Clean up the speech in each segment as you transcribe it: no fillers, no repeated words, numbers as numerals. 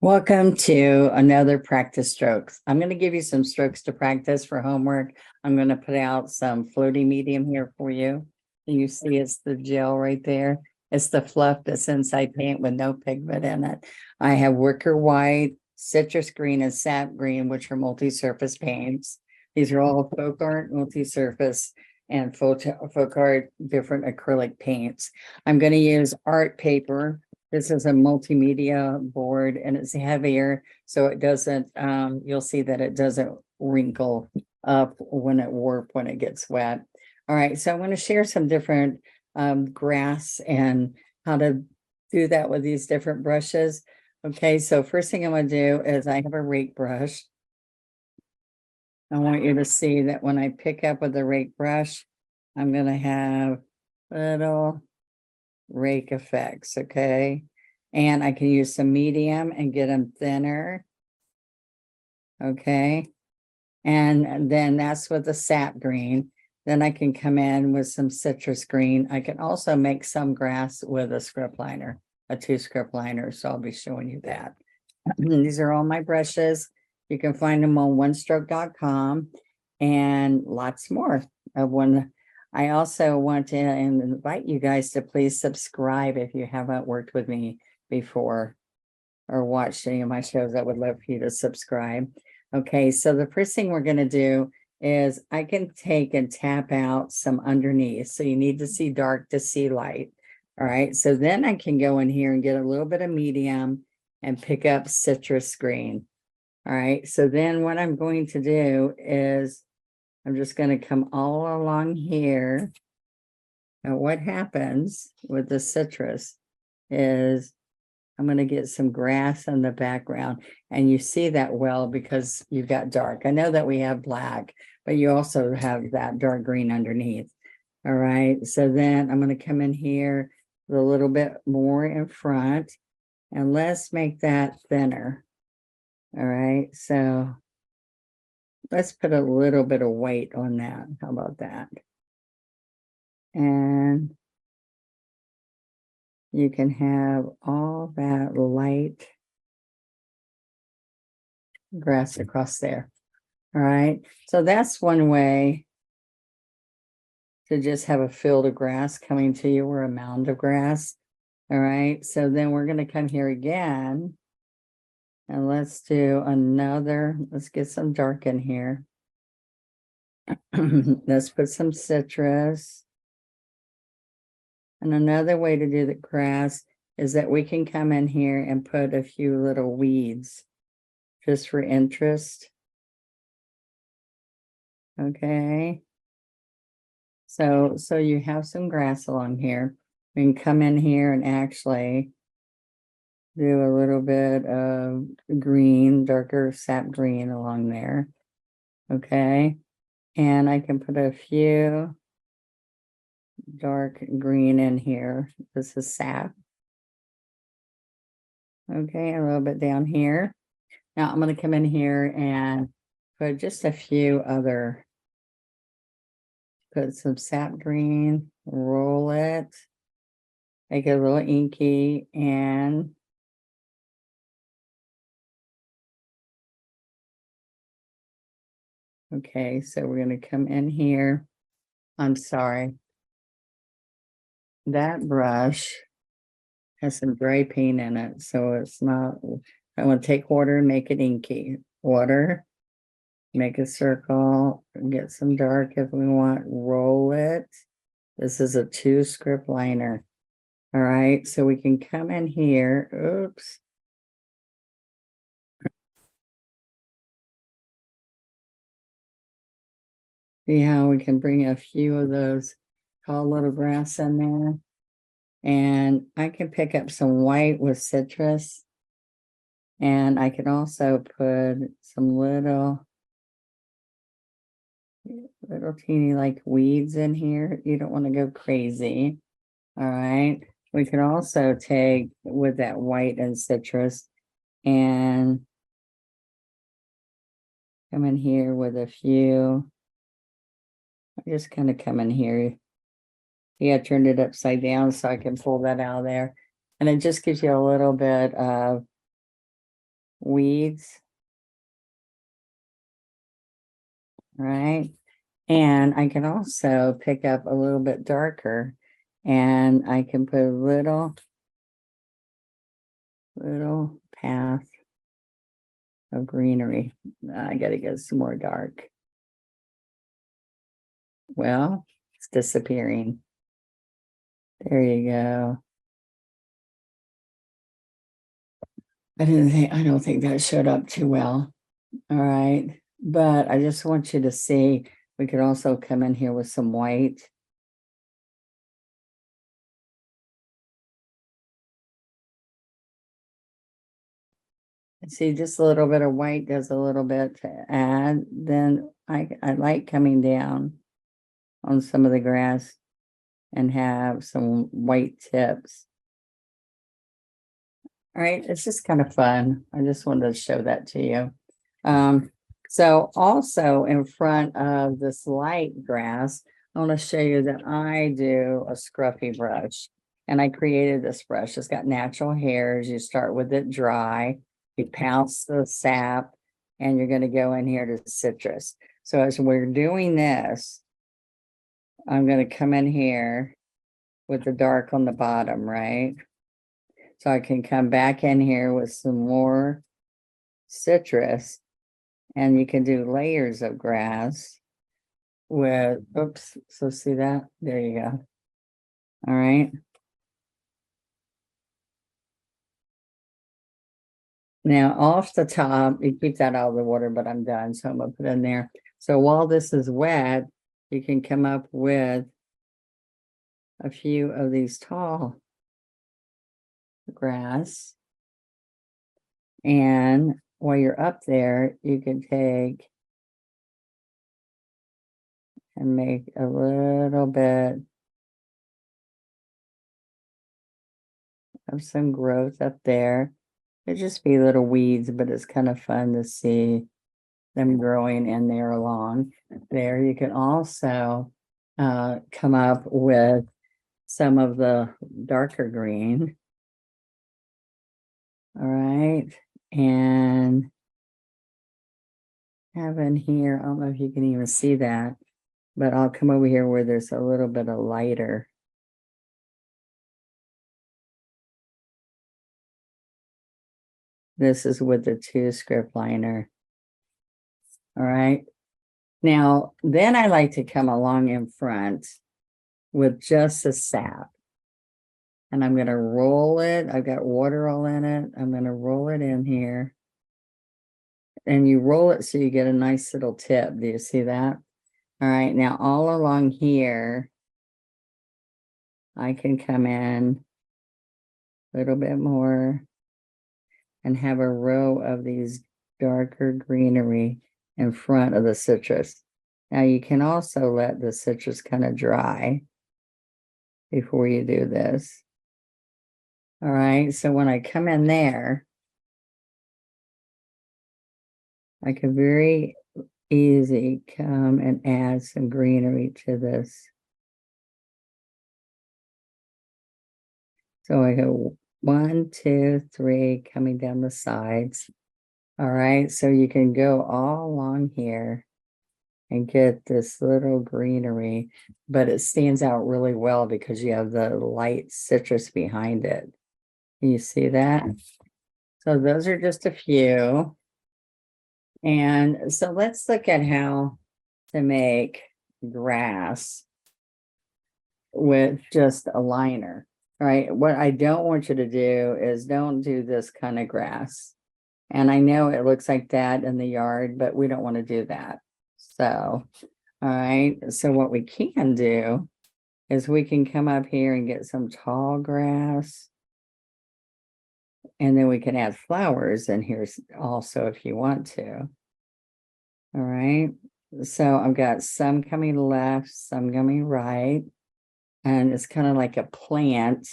Welcome to another practice strokes. I'm going to give you some strokes to practice for homework. I'm going to put out some floating medium here for you. You see it's the gel right there. It's the fluff that's inside paint with no pigment in it. I have wicker white, citrus green, and sap green, which are multi-surface paints. These are all folk art multi-surface and folk art different acrylic paints. I'm going to use art paper. This is a multimedia board and it's heavier, so it doesn't, you'll see that it doesn't wrinkle up when it gets wet. All right, so I'm going to share some different grass and how to do that with these different brushes. Okay, so first thing I'm going to do is I have a rake brush. I want you to see that when I pick up with the rake brush, I'm going to have little rake effects, okay? And I can use some medium and get them thinner, okay? And then that's with the sap green. Then I can come in with some citrus green. I can also make some grass with a script liner, a 2 script liner, so I'll be showing you that. These are all my brushes. You can find them on onestroke.com and lots more of one. I also want to invite you guys to please subscribe if you haven't worked with me before or watched any of my shows. I would love for you to subscribe. Okay, so the first thing we're going to do is I can take and tap out some underneath. So you need to see dark to see light. All right, so then I can go in here and get a little bit of medium and pick up citrus green. All right, so then what I'm going to do is I'm just going to come all along here. Now what happens with the citrus is I'm going to get some grass in the background, and you see that well because you've got dark. I know that we have black, but you also have that dark green underneath. All right, so then I'm going to come in here with a little bit more in front, and let's make that thinner. All right, so let's put a little bit of weight on that. How about that? And you can have all that light grass across there. All right, so that's one way to just have a field of grass coming to you, or a mound of grass. All right, so then we're going to come here again and let's do another. Let's get some dark in here. Let's put some citrus. And another way to do the grass is that we can come in here and put a few little weeds just for interest. Okay. So you have some grass along here. We can come in here and actually do a little bit of green, darker sap green along there. Okay. And I can put a few dark green in here. This is sap. Okay, a little bit down here. Now I'm going to come in here and put just a few other, put some sap green, roll it, make it a little inky, and okay, so we're going to come in here. I'm sorry. That brush has some gray paint in it, so it's not, I want to take water and make it inky. Water, make a circle, get some dark if we want, roll it. This is a 2 script liner. All right, so we can come in here. Oops. See how we can bring a few of those tall little grass in there. And I can pick up some white with citrus. And I can also put some little teeny like weeds in here. You don't want to go crazy. All right. We can also take with that white and citrus and come in here with a few. I just kind of come in here. Yeah, I turned it upside down so I can pull that out of there. And it just gives you a little bit of weeds. Right. And I can also pick up a little bit darker and I can put a little path of greenery. I got to get some more dark. Well, it's disappearing. There you go. I don't think that showed up too well. All right. But I just want you to see, we could also come in here with some white. See, just a little bit of white does a little bit to add. Then I like coming down on some of the grass and have some white tips. All right, it's just kind of fun. I just wanted to show that to you. So also in front of this light grass, I want to show you that I do a scruffy brush. And I created this brush. It's got natural hairs. You start with it dry. You pounce the sap, and you're going to go in here to citrus. So as we're doing this, I'm going to come in here with the dark on the bottom, right? So I can come back in here with some more citrus, and you can do layers of grass with, oops, so see that? There you go. All right. Now off the top, you keep that out of the water, but I'm done. So I'm gonna put in there. So while this is wet, you can come up with a few of these tall grass. And while you're up there, you can take and make a little bit of some growth up there. It'd just be little weeds, but it's kind of fun to see them growing in there along there. You can also come up with some of the darker green. All right. And have in here, I don't know if you can even see that, but I'll come over here where there's a little bit of lighter. This is with the 2 script liner. All right. Now, then I like to come along in front with just a sap. And I'm going to roll it. I've got water all in it. I'm going to roll it in here. And you roll it so you get a nice little tip. Do you see that? All right. Now, all along here, I can come in a little bit more and have a row of these darker greenery in front of the citrus. Now you can also let the citrus kind of dry before you do this. All right, so when I come in there, I can very easy come and add some greenery to this. So I go 1, 2, 3 coming down the sides. All right, so you can go all along here and get this little greenery, but it stands out really well because you have the light citrus behind it. You see that? So those are just a few. And so let's look at how to make grass with just a liner. All right, what I don't want you to do is don't do this kind of grass. And I know it looks like that in the yard, but we don't want to do that. So, all right, so what we can do is we can come up here and get some tall grass. And then we can add flowers in here also if you want to. All right, so I've got some coming left, some coming right. And it's kind of like a plant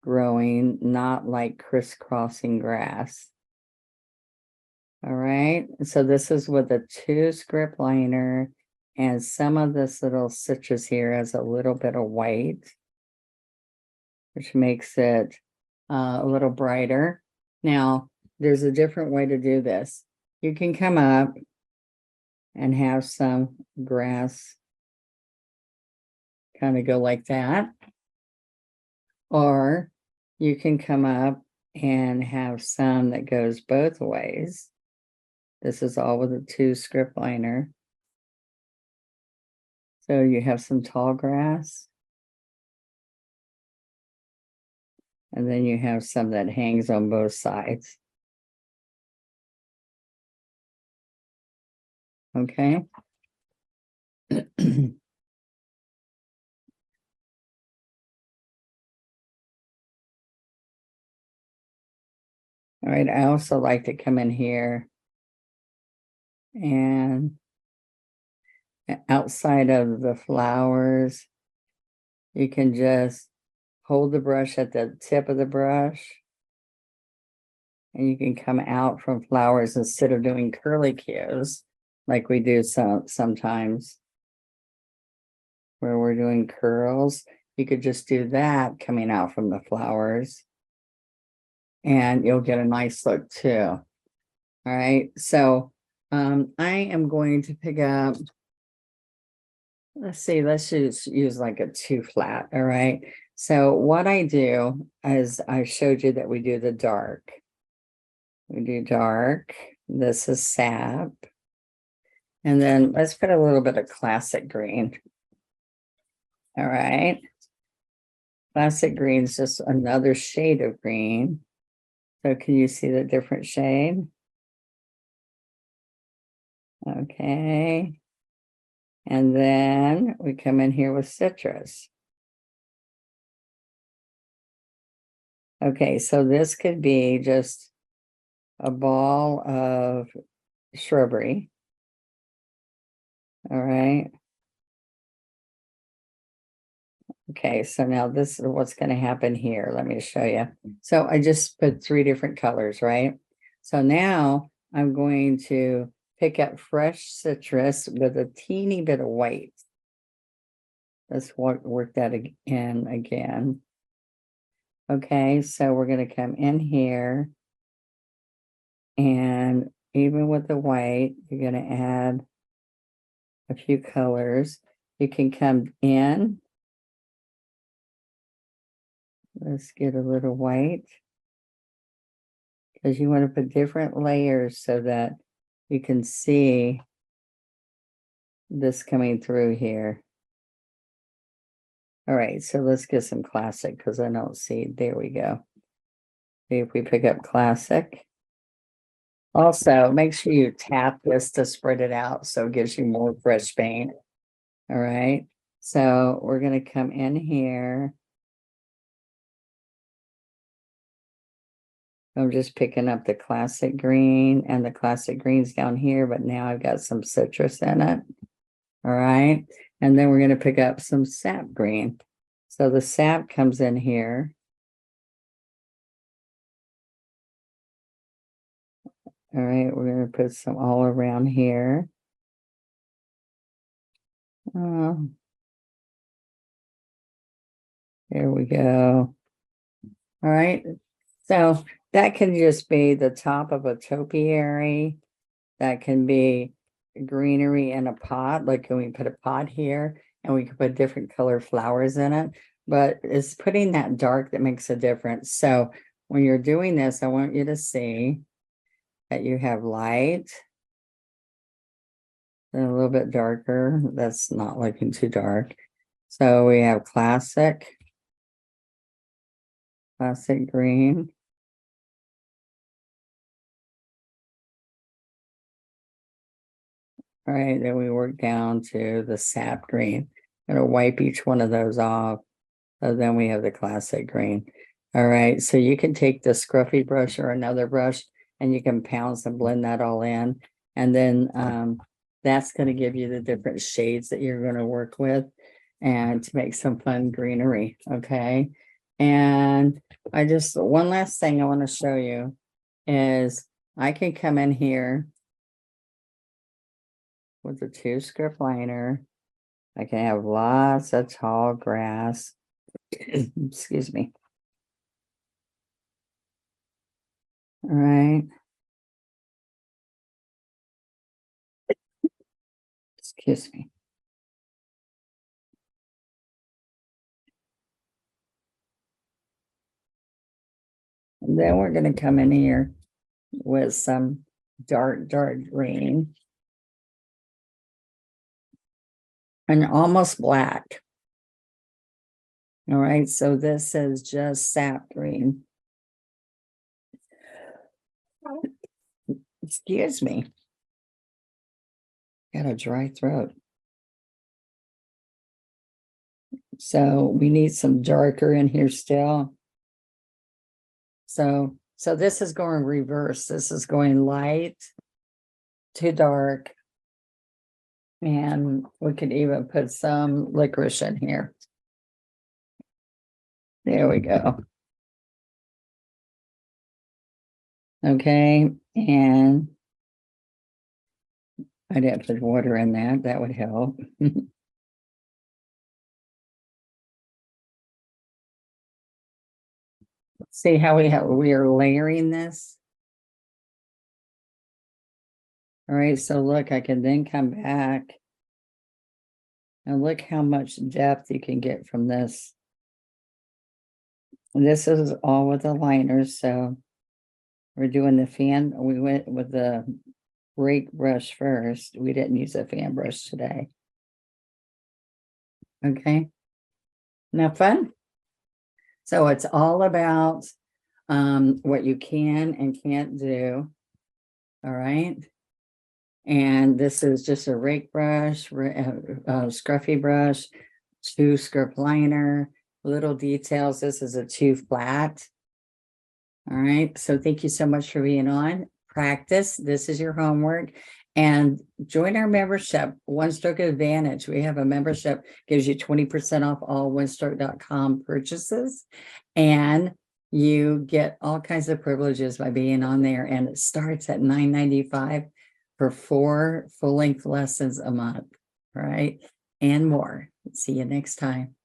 growing, not like crisscrossing grass. All right, so this is with a 2 script liner, and some of this little citrus here has a little bit of white, which makes it a little brighter. Now, there's a different way to do this. You can come up and have some grass kind of go like that. Or you can come up and have some that goes both ways. This is all with a 2 script liner. So you have some tall grass. And then you have some that hangs on both sides. Okay. All right, I also like to come in here and outside of the flowers, you can just hold the brush at the tip of the brush and you can come out from flowers instead of doing curly cues like we do sometimes where we're doing curls. You could just do that coming out from the flowers and you'll get a nice look too. All right, so I am going to pick up, let's see, let's just use like a 2 flat. All right, so what I do is I showed you that we do the dark. We do dark. This is sap. And then let's put a little bit of classic green. All right. Classic green is just another shade of green. So can you see the different shade? Okay. And then we come in here with citrus. Okay, so this could be just a ball of shrubbery. All right. Okay, so now this is what's going to happen here. Let me show you. So I just put 3 different colors, right? So now I'm going to pick up fresh citrus with a teeny bit of white. Let's work that in again. Okay, so we're going to come in here and even with the white, you're going to add a few colors. You can come in. Let's get a little white because you want to put different layers so that you can see this coming through here. All right, so let's get some classic because I don't see. There we go. See if we pick up classic. Also, make sure you tap this to spread it out so it gives you more fresh paint. All right, so we're going to come in here. I'm just picking up the classic green and the classic greens down here, but now I've got some citrus in it. All right, and then we're going to pick up some sap green. So the sap comes in here. All right, we're going to put some all around here. There we go. All right, so that can just be the top of a topiary. That can be greenery in a pot. Like, can we put a pot here and we can put different color flowers in it? But it's putting that dark that makes a difference. So when you're doing this, I want you to see that you have light and a little bit darker. That's not looking too dark. So we have classic green. All right, then we work down to the sap green. I'm gonna wipe each one of those off. So then we have the classic green. All right, so you can take the scruffy brush or another brush and you can pounce and blend that all in. And then that's going to give you the different shades that you're going to work with and to make some fun greenery. Okay. And one last thing I want to show you is I can come in here with the 2 script liner. I can have lots of tall grass. Excuse me. All right. Excuse me. And then we're going to come in here with some dark green and almost black. All right, so this is just sap green. Excuse me. Got a dry throat. So we need some darker in here still. So this is going reverse. This is going light to dark. And we could even put some licorice in here. There we go. Okay, and I didn't put water in that. That would help. See how we are layering this? All right, so look, I can then come back and look how much depth you can get from this. And this is all with the liners, so we're doing the fan. We went with the rake brush first. We didn't use a fan brush today. Okay. Now fun? So it's all about what you can and can't do. All right. And this is just a rake brush, scruffy brush, 2 script liner, little details. This is a 2 flat. All right. So thank you so much for being on. Practice. This is your homework. And join our membership, One Stroke Advantage. We have a membership, gives you 20% off all onestroke.com purchases. And you get all kinds of privileges by being on there. And it starts at $9.95 for 4 full-length lessons a month. All right. And more. See you next time.